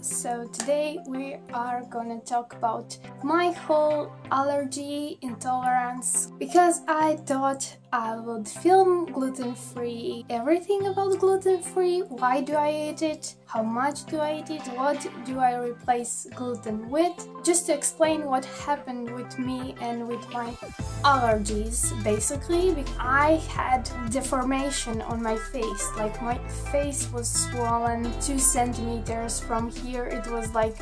So today we are gonna talk about my whole allergy intolerance, because I thought I would film gluten-free, everything about gluten-free, why do I eat it, how much do I eat it, what do I replace gluten with, just to explain what happened with me and with my allergies. Basically, I had deformation on my face, like my face was swollen 2 centimeters from here, it was like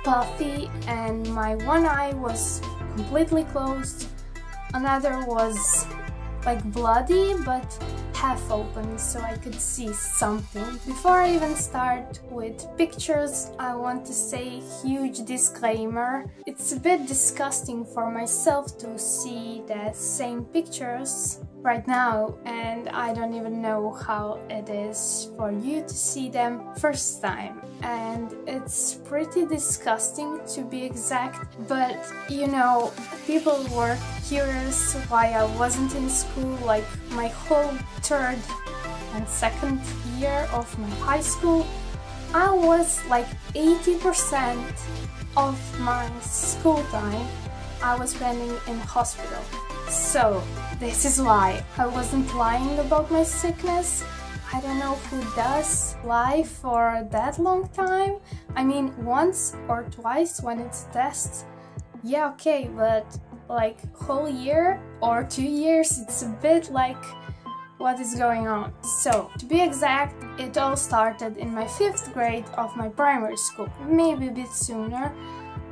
puffy, and my one eye was completely closed, another was like bloody but half open, so I could see something. Before I even start with pictures, I want to say huge disclaimer. It's a bit disgusting for myself to see the same pictures right now, and I don't even know how it is for you to see them first time. And it's pretty disgusting, to be exact, but you know, people were curious why I wasn't in school, like my whole 3rd and 2nd year of my high school. I was like 80% of my school time I was spending in hospital. So this is why I wasn't lying about my sickness. I don't know who does lie for that long time. I mean, once or twice when it's tests, yeah, okay, but like whole year or 2 years, it's a bit like, what is going on? So, to be exact, it all started in my 5th grade of my primary school, maybe a bit sooner.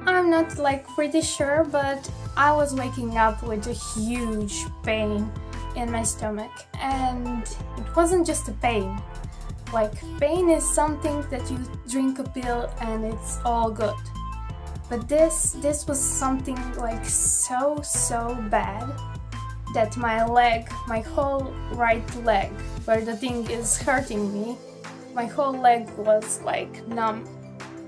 I'm not like pretty sure, but I was waking up with a huge pain in my stomach, and it wasn't just a pain. Like, pain is something that you drink a pill and it's all good. But this was something like so bad that my leg, my whole right leg, where the thing is hurting me, my whole leg was like numb.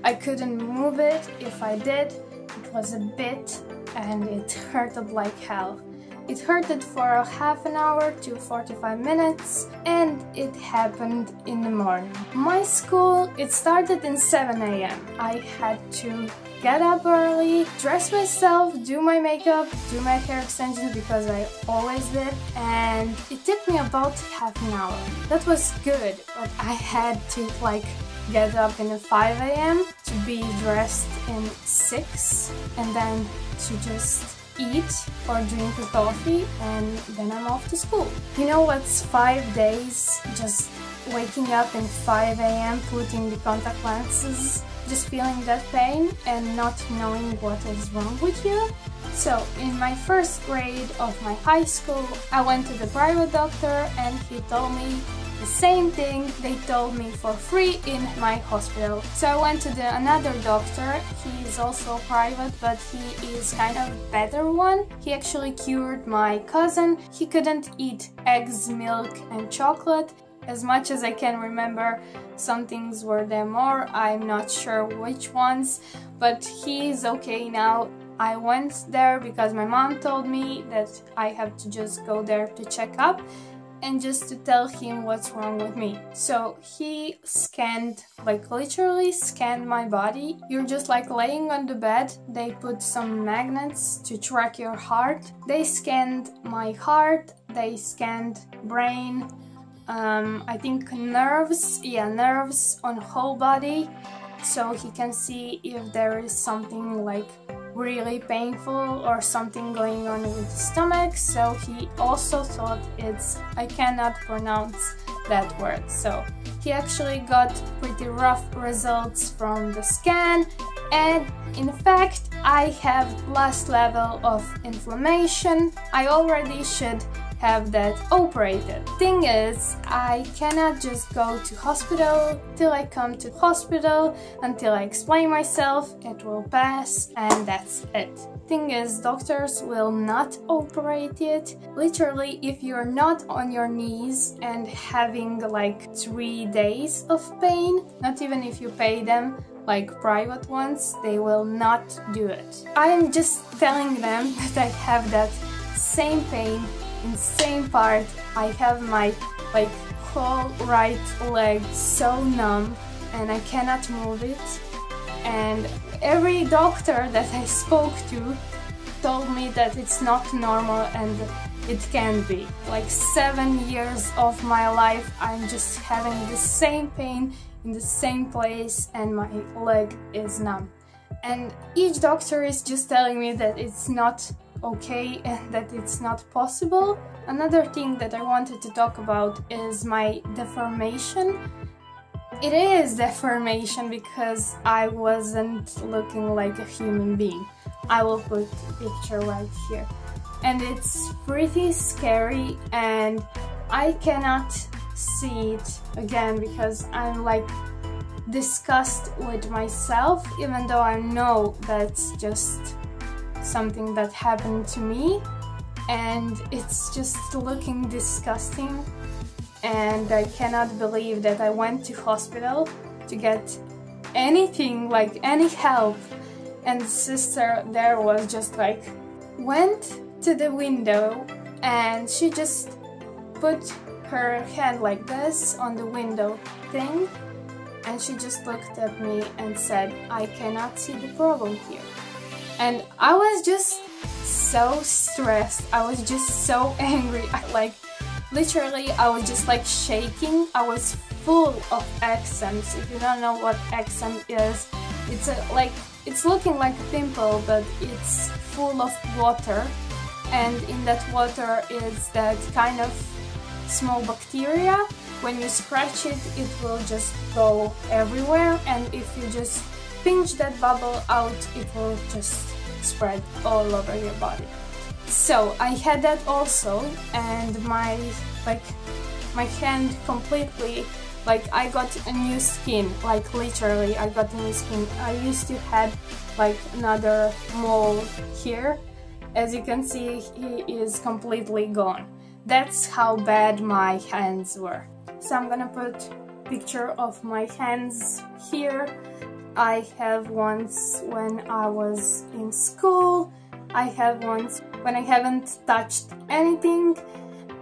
I couldn't move it. If I did, it was a bit and it hurted like hell. It hurted for a half an hour to 45 minutes, and it happened in the morning. My school, it started in 7 a.m. I had to get up early, dress myself, do my makeup, do my hair extensions because I always did, and it took me about half an hour. That was good, but I had to like get up in 5 a.m. to be dressed in 6 and then to just eat or drink a coffee, and then I'm off to school. You know what's 5 days just waking up in 5 a.m, putting the contact lenses, just feeling that pain and not knowing what is wrong with you? So in my 1st grade of my high school, I went to the private doctor and he told me the same thing they told me for free in my hospital. So I went to another doctor. He is also private, but he is kind of a better one. He actually cured my cousin. He couldn't eat eggs, milk and chocolate. As much as I can remember, some things were there more, I'm not sure which ones, but he's okay now. I went there because my mom told me that I have to just go there to check up and just to tell him what's wrong with me. So he scanned, like literally scanned my body. You're just like laying on the bed, they put some magnets to track your heart. They scanned my heart, they scanned brain, I think nerves, yeah, nerves on whole body, so he can see if there is something like really painful or something going on with the stomach. So he also thought it's, I cannot pronounce that word, so he actually got pretty rough results from the scan, and in fact I have last level of inflammation. I already should have that operated. Thing is, I cannot just go to hospital till I come to hospital, until I explain myself, it will pass and that's it. Thing is, doctors will not operate it. Literally, if you're not on your knees and having like 3 days of pain, not even if you pay them, like private ones, they will not do it. I'm just telling them that I have that same pain in the same part. I have my like whole right leg so numb and I cannot move it. and every doctor that I spoke to told me that it's not normal and it can be. Like 7 years of my life I'm just having the same pain in the same place and my leg is numb. And each doctor is just telling me that it's not okay and that it's not possible. Another thing that I wanted to talk about is my deformation. It is deformation because I wasn't looking like a human being. I will put a picture right here. And it's pretty scary and I cannot see it again because I'm like disgusted with myself, even though I know that's just something that happened to me and it's just looking disgusting. And I cannot believe that I went to hospital to get anything, like any help, and the sister there was just like went to the window and she just put her hand like this on the window thing and she just looked at me and said, I cannot see the problem here. And I was just so stressed, I was just so angry, literally I was just like shaking. I was full of eczema. If you don't know what eczema is, it's looking like a pimple, but it's full of water, and in that water is that kind of small bacteria. When you scratch it, it will just go everywhere, and if you just pinch that bubble out, it will just spread all over your body. So I had that also, and my hand completely, like I got a new skin, like literally I got a new skin. I used to have like another mole here. As you can see, he is completely gone. That's how bad my hands were. So I'm gonna put a picture of my hands here. I have once when I was in school, I have once when I haven't touched anything,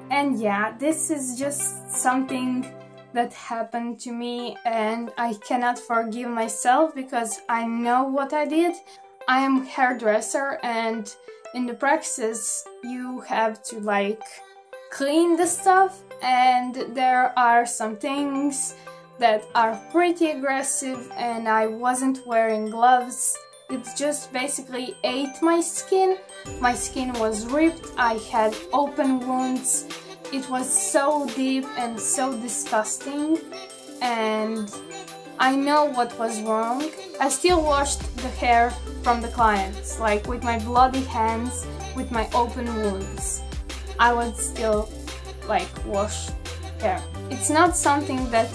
and yeah, this is just something that happened to me and I cannot forgive myself because I know what I did. I am a hairdresser and in the praxis you have to like clean the stuff, and there are some things that are pretty aggressive and I wasn't wearing gloves. It just basically ate my skin. My skin was ripped, I had open wounds. It was so deep and so disgusting, and I know what was wrong. I still washed the hair from the clients, like with my bloody hands, with my open wounds. I would still like wash hair. It's not something that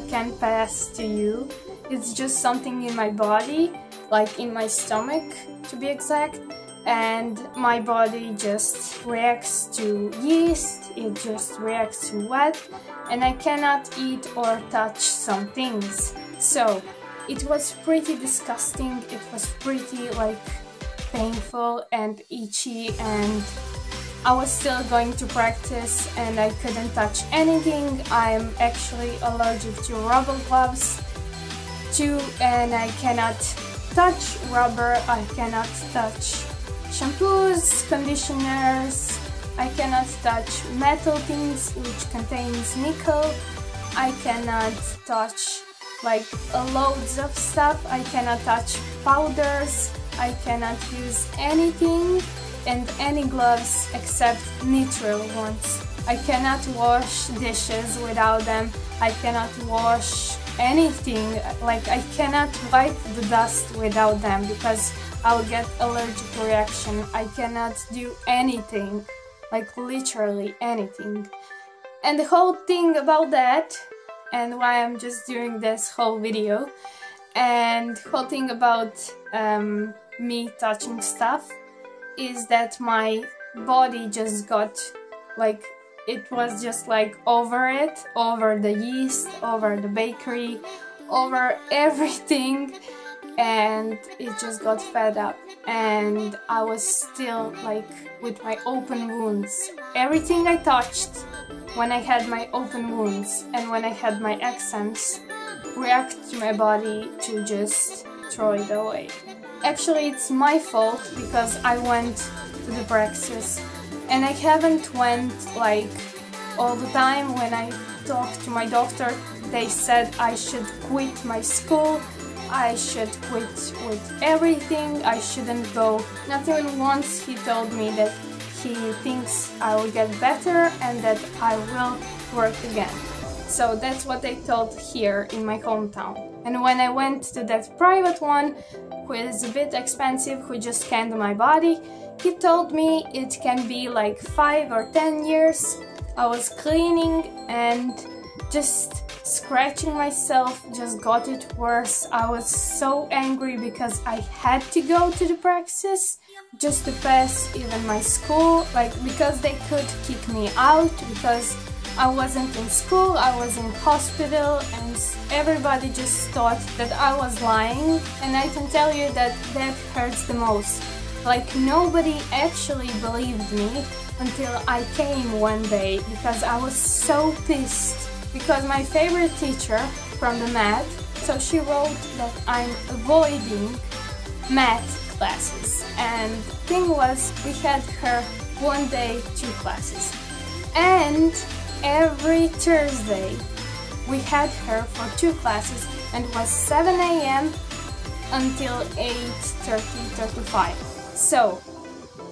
can pass to you. It's just something in my body, like in my stomach to be exact, and my body just reacts to yeast, it just reacts to wet, and I cannot eat or touch some things. So it was pretty disgusting, it was pretty like painful and itchy, and I was still going to practice and I couldn't touch anything. I'm actually allergic to rubber gloves too, and I cannot touch rubber, I cannot touch shampoos, conditioners, I cannot touch metal things which contains nickel, I cannot touch like loads of stuff, I cannot touch powders, I cannot use anything and any gloves except neutral ones. I cannot wash dishes without them, I cannot wash anything, like I cannot wipe the dust without them because I'll get allergic reaction. I cannot do anything, like literally anything. And the whole thing about that, and why I'm just doing this whole video, and the whole thing about me touching stuff, is that my body just got like, it was just like over it, over the yeast, over the bakery, over everything, and it just got fed up, and I was still like with my open wounds. Everything I touched when I had my open wounds and when I had my eczemas react to my body to just throw it away. Actually, it's my fault because I went to the praxis and I haven't went like all the time. When I talked to my doctor, they said I should quit my school, I should quit with everything, I shouldn't go. Not even once he told me that he thinks I will get better and that I will work again. So that's what they told here in my hometown. And when I went to that private one, who is a bit expensive, who just scanned my body, he told me it can be like 5 or 10 years. I was cleaning and just scratching myself just got it worse. I was so angry because I had to go to the praxis just to pass even my school, like because they could kick me out because I wasn't in school, I was in hospital, and everybody just thought that I was lying. And I can tell you that that hurts the most. Like nobody actually believed me until I came one day because I was so pissed. Because my favorite teacher from the math, so she wrote that I'm avoiding math classes. And the thing was, we had her one day, 2 classes. And every Thursday we had her for 2 classes, and it was 7 AM until 8:35. So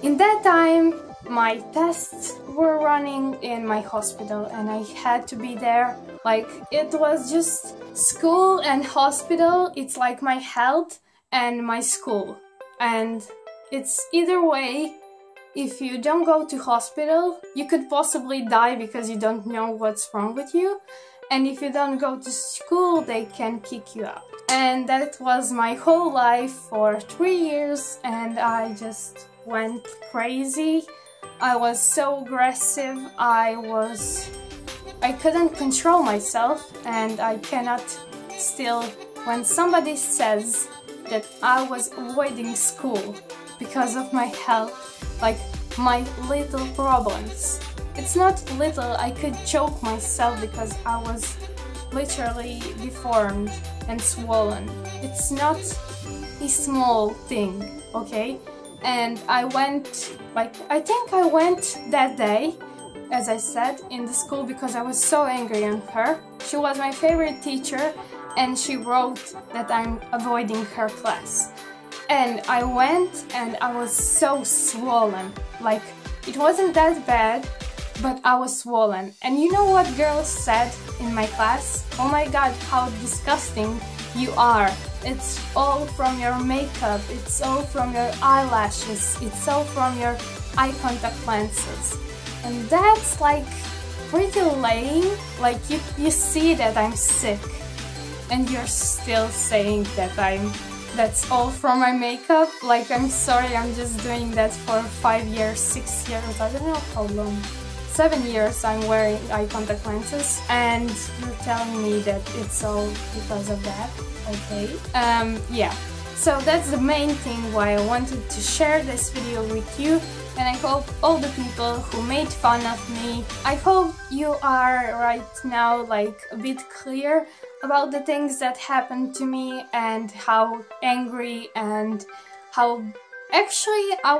in that time my tests were running in my hospital and I had to be there. Like it was just school and hospital, it's like my health and my school. And it's either way. If you don't go to hospital, you could possibly die because you don't know what's wrong with you. And if you don't go to school, they can kick you out. And that was my whole life for 3 years, and I just went crazy. I was so aggressive, I couldn't control myself, and I cannot still. When somebody says that I was avoiding school because of my health, like my little problems. It's not little, I could choke myself because I was literally deformed and swollen. It's not a small thing, okay? And I went, like, I think I went that day, as I said, in the school because I was so angry on her. She was my favorite teacher and she wrote that I'm avoiding her class. And I went and I was so swollen. Like, it wasn't that bad, but I was swollen. And you know what girls said in my class? Oh my god, how disgusting you are. It's all from your makeup, it's all from your eyelashes, it's all from your eye contact lenses. And that's like pretty lame. Like you see that I'm sick and you're still saying that that's all from my makeup. Like, I'm sorry, I'm just doing that for 5 years, 6 years, I don't know how long. 7 years I'm wearing eye contact lenses and you're telling me that it's all because of that, okay? Yeah, so that's the main thing why I wanted to share this video with you, and I hope all the people who made fun of me, I hope you are right now like a bit clear about the things that happened to me and how angry and how actually I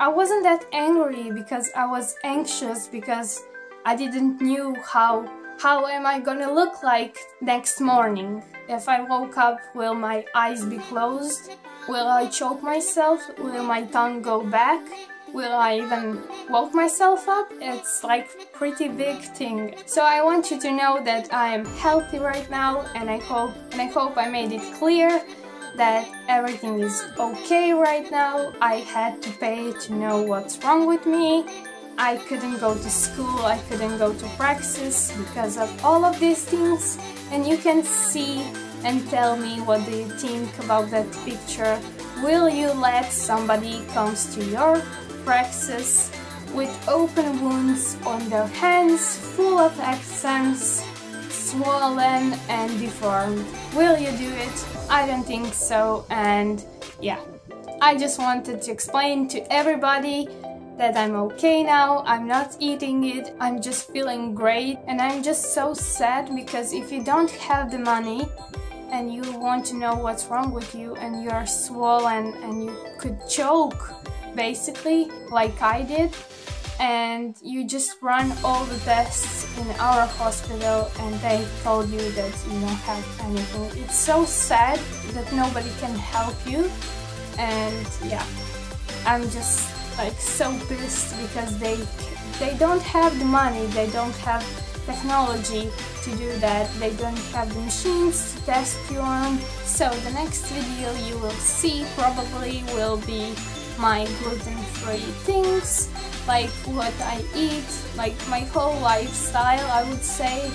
wasn't that angry because I was anxious because I didn't knew how am I gonna look like next morning. If I woke up, will my eyes be closed? Will I choke myself? Will my tongue go back? Will I even woke myself up? It's like pretty big thing. So I want you to know that I am healthy right now, and I hope I made it clear that everything is okay right now. I had to pay to know what's wrong with me. I couldn't go to school, I couldn't go to praxis because of all of these things. And you can see and tell me what do you think about that picture. Will you let somebody comes to your praxis with open wounds on their hands, full of accents, swollen and deformed? Will you do it? I don't think so. And yeah, I just wanted to explain to everybody that I'm okay now, I'm not eating it, I'm just feeling great. And I'm just so sad because if you don't have the money and you want to know what's wrong with you, and you're swollen and you could choke basically like I did, and you just run all the tests in our hospital and they told you that you don't have anything. It's so sad that nobody can help you, and yeah, I'm just like so pissed because they don't have the money, they don't have technology to do that, they don't have the machines to test you on. So the next video you will see probably will be my gluten-free things, like what I eat, like my whole lifestyle, I would say,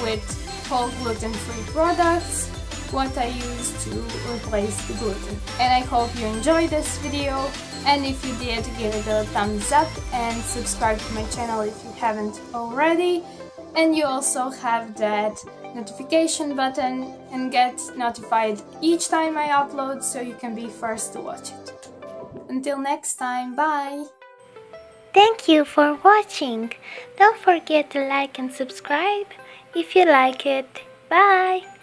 with whole gluten-free products, what I use to replace the gluten. And I hope you enjoyed this video, and if you did, give it a thumbs up and subscribe to my channel if you haven't already. And you also have that notification button and get notified each time I upload so you can be first to watch it. Until next time, bye! Thank you for watching. Don't forget to like and subscribe if you like it. Bye!